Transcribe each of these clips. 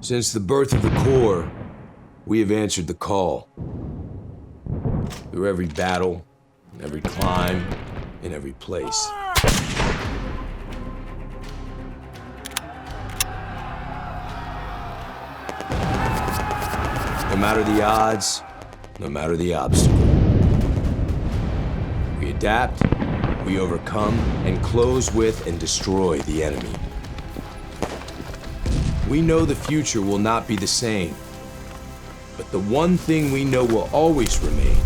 Since the birth of the Corps, we have answered the call. Through every battle, every climb, in every place. No matter the odds, no matter the obstacle. We adapt, we overcome, and close with and destroy the enemy. We know the future will not be the same, but the one thing we know will always remain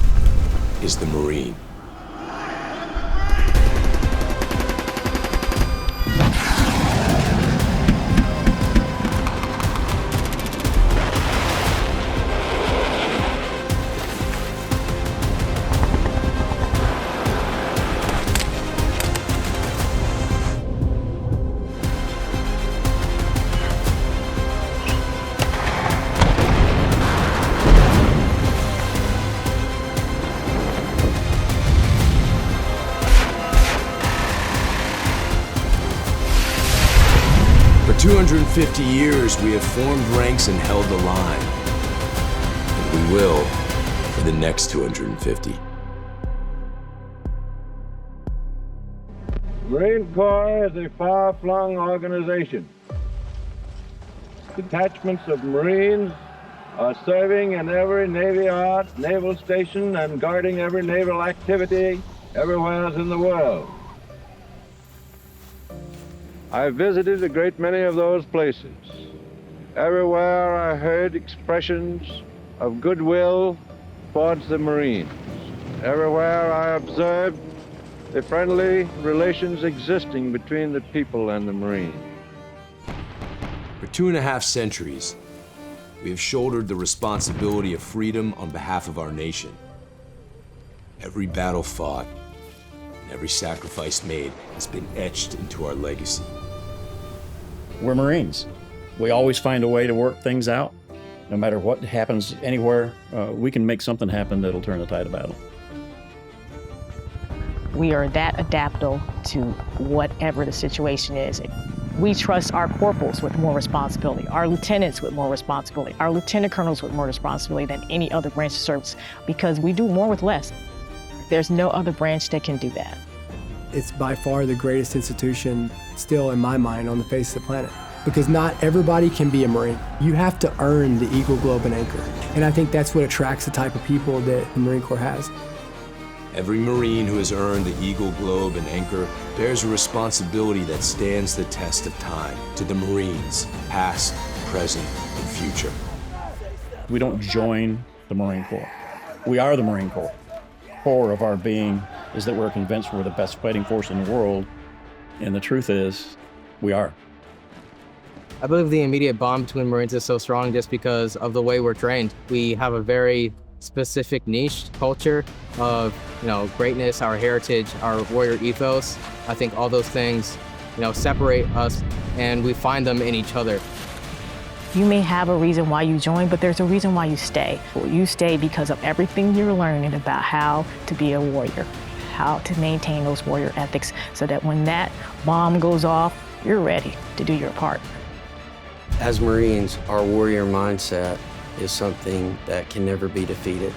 is the Marine. For 250 years, we have formed ranks and held the line. And we will for the next 250. The Marine Corps is a far-flung organization. Detachments of Marines are serving in every Navy yard, naval station, and guarding every naval activity everywhere in the world. I visited a great many of those places. Everywhere I heard expressions of goodwill towards the Marines. Everywhere I observed the friendly relations existing between the people and the Marines. For 2.5 centuries, we have shouldered the responsibility of freedom on behalf of our nation. Every battle fought, and every sacrifice made has been etched into our legacy. We're Marines. We always find a way to work things out. No matter what happens anywhere, we can make something happen that'll turn the tide of battle. We are that adaptable to whatever the situation is. We trust our corporals with more responsibility, our lieutenants with more responsibility, our lieutenant colonels with more responsibility than any other branch of service, because we do more with less. There's no other branch that can do that. It's by far the greatest institution still in my mind on the face of the planet, because not everybody can be a Marine. You have to earn the Eagle, Globe, and Anchor. And I think that's what attracts the type of people that the Marine Corps has. Every Marine who has earned the Eagle, Globe, and Anchor bears a responsibility that stands the test of time to the Marines, past, present, and future. We don't join the Marine Corps. We are the Marine Corps. Core of our being is that we're convinced we're the best fighting force in the world, and the truth is, we are. I believe the immediate bond between Marines is so strong just because of the way we're trained. We have a very specific niche culture of, greatness, our heritage, our warrior ethos. I think all those things, separate us, and we find them in each other. You may have a reason why you join, but there's a reason why you stay. You stay because of everything you're learning about how to be a warrior, how to maintain those warrior ethics, so that when that bomb goes off, you're ready to do your part. As Marines, our warrior mindset is something that can never be defeated.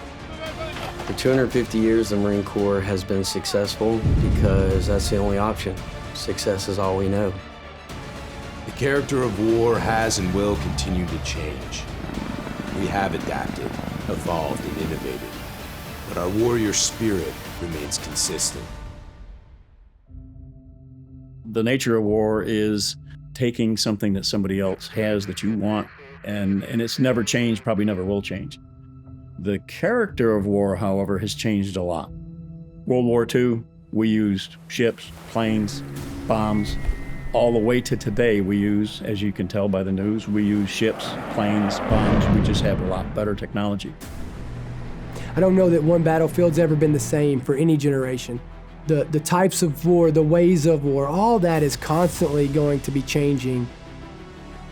For 250 years, the Marine Corps has been successful because that's the only option. Success is all we know. The character of war has and will continue to change. We have adapted, evolved, and innovated, but our warrior spirit remains consistent. The nature of war is taking something that somebody else has that you want, and it's never changed, probably never will change. The character of war, however, has changed a lot. World War II, we used ships, planes, bombs. All the way to today, we use, as you can tell by the news, we use ships, planes, bombs. We just have a lot better technology. I don't know that one battlefield's ever been the same for any generation. The types of war, the ways of war, all that is constantly going to be changing.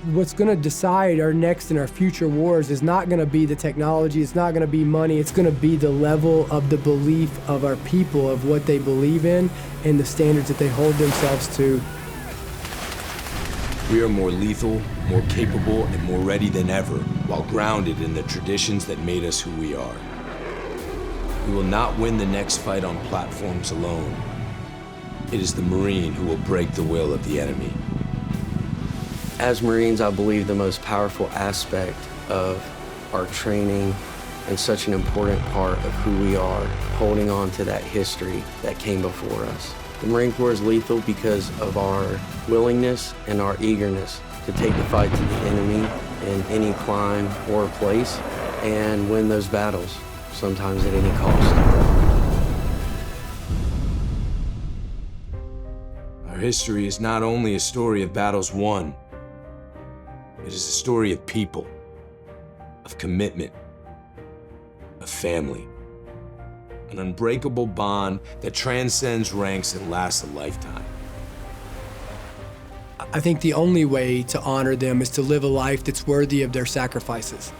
What's going to decide our next and our future wars is not going to be the technology, it's not going to be money, it's going to be the level of the belief of our people, of what they believe in, and the standards that they hold themselves to. We are more lethal, more capable, and more ready than ever, while grounded in the traditions that made us who we are. We will not win the next fight on platforms alone. It is the Marine who will break the will of the enemy. As Marines, I believe the most powerful aspect of our training and such an important part of who we are, holding on to that history that came before us. The Marine Corps is lethal because of our willingness and our eagerness to take the fight to the enemy in any clime or place and win those battles, sometimes at any cost. Our history is not only a story of battles won, it is a story of people, of commitment, of family. An unbreakable bond that transcends ranks and lasts a lifetime. I think the only way to honor them is to live a life that's worthy of their sacrifices.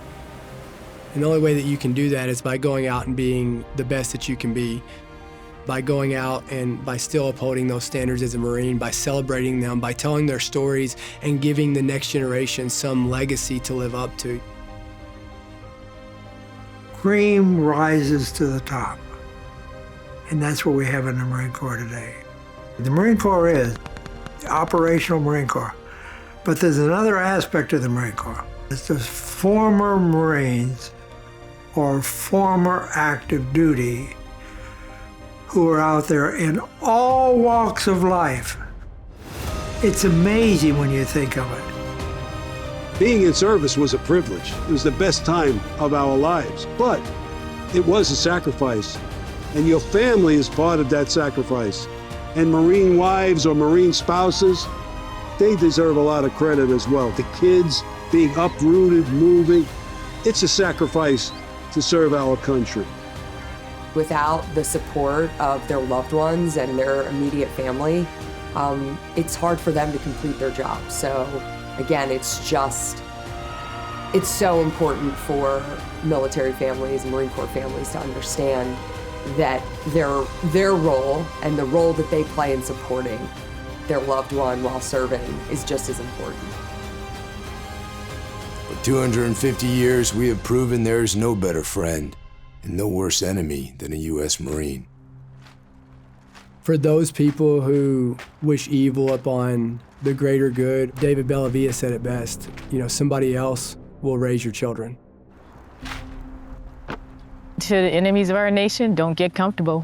And the only way that you can do that is by going out and being the best that you can be, by going out and by still upholding those standards as a Marine, by celebrating them, by telling their stories and giving the next generation some legacy to live up to. Cream rises to the top. And that's what we have in the Marine Corps today. The Marine Corps is the operational Marine Corps, but there's another aspect of the Marine Corps. It's the former Marines or former active duty who are out there in all walks of life. It's amazing when you think of it. Being in service was a privilege. It was the best time of our lives, but it was a sacrifice. And your family is part of that sacrifice. And Marine wives or Marine spouses, they deserve a lot of credit as well. The kids being uprooted, moving, it's a sacrifice to serve our country. Without the support of their loved ones and their immediate family, it's hard for them to complete their job. So again, it's so important for military families and Marine Corps families to understand that their role and the role that they play in supporting their loved one while serving is just as important. For 250 years, we have proven there is no better friend and no worse enemy than a U.S. Marine. For those people who wish evil upon the greater good, David Bellavia said it best, somebody else will raise your children. To the enemies of our nation, don't get comfortable.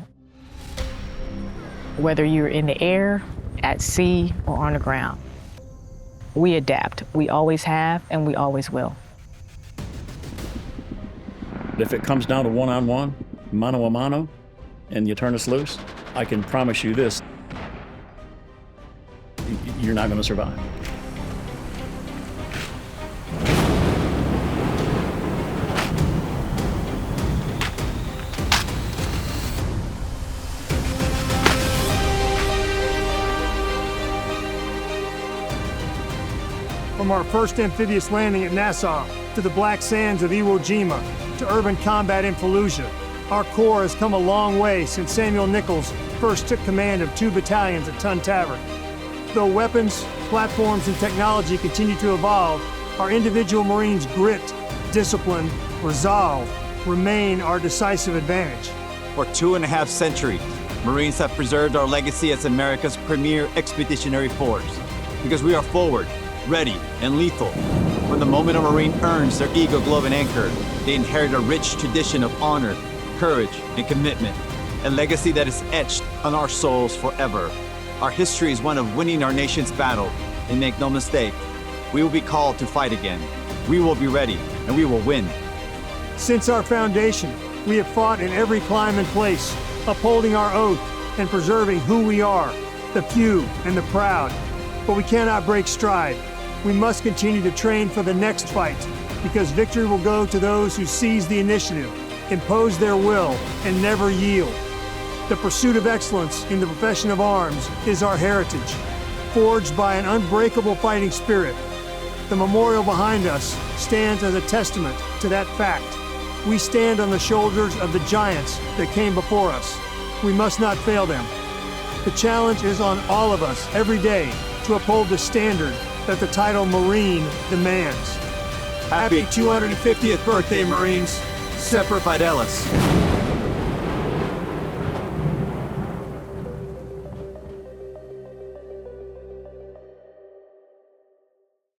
Whether you're in the air, at sea, or on the ground, we adapt. We always have, and we always will. If it comes down to one-on-one, mano a mano, and you turn us loose, I can promise you this, you're not going to survive. From our first amphibious landing at Nassau, to the black sands of Iwo Jima, to urban combat in Fallujah, our Corps has come a long way since Samuel Nichols first took command of 2 battalions at Tun Tavern. Though weapons, platforms, and technology continue to evolve, our individual Marines' grit, discipline, resolve remain our decisive advantage. For 2.5 centuries, Marines have preserved our legacy as America's premier expeditionary force, because we are forward, ready, and lethal. When the moment a Marine earns their Eagle Glove and Anchor, they inherit a rich tradition of honor, courage, and commitment, a legacy that is etched on our souls forever. Our history is one of winning our nation's battle, and make no mistake, we will be called to fight again. We will be ready, and we will win. Since our foundation, we have fought in every clime and place, upholding our oath and preserving who we are, the few and the proud. But we cannot break stride. We must continue to train for the next fight, because victory will go to those who seize the initiative, impose their will, and never yield. The pursuit of excellence in the profession of arms is our heritage, forged by an unbreakable fighting spirit. The memorial behind us stands as a testament to that fact. We stand on the shoulders of the giants that came before us. We must not fail them. The challenge is on all of us every day to uphold the standard that the title Marine demands. Happy 250th birthday, Marines. Semper Fidelis.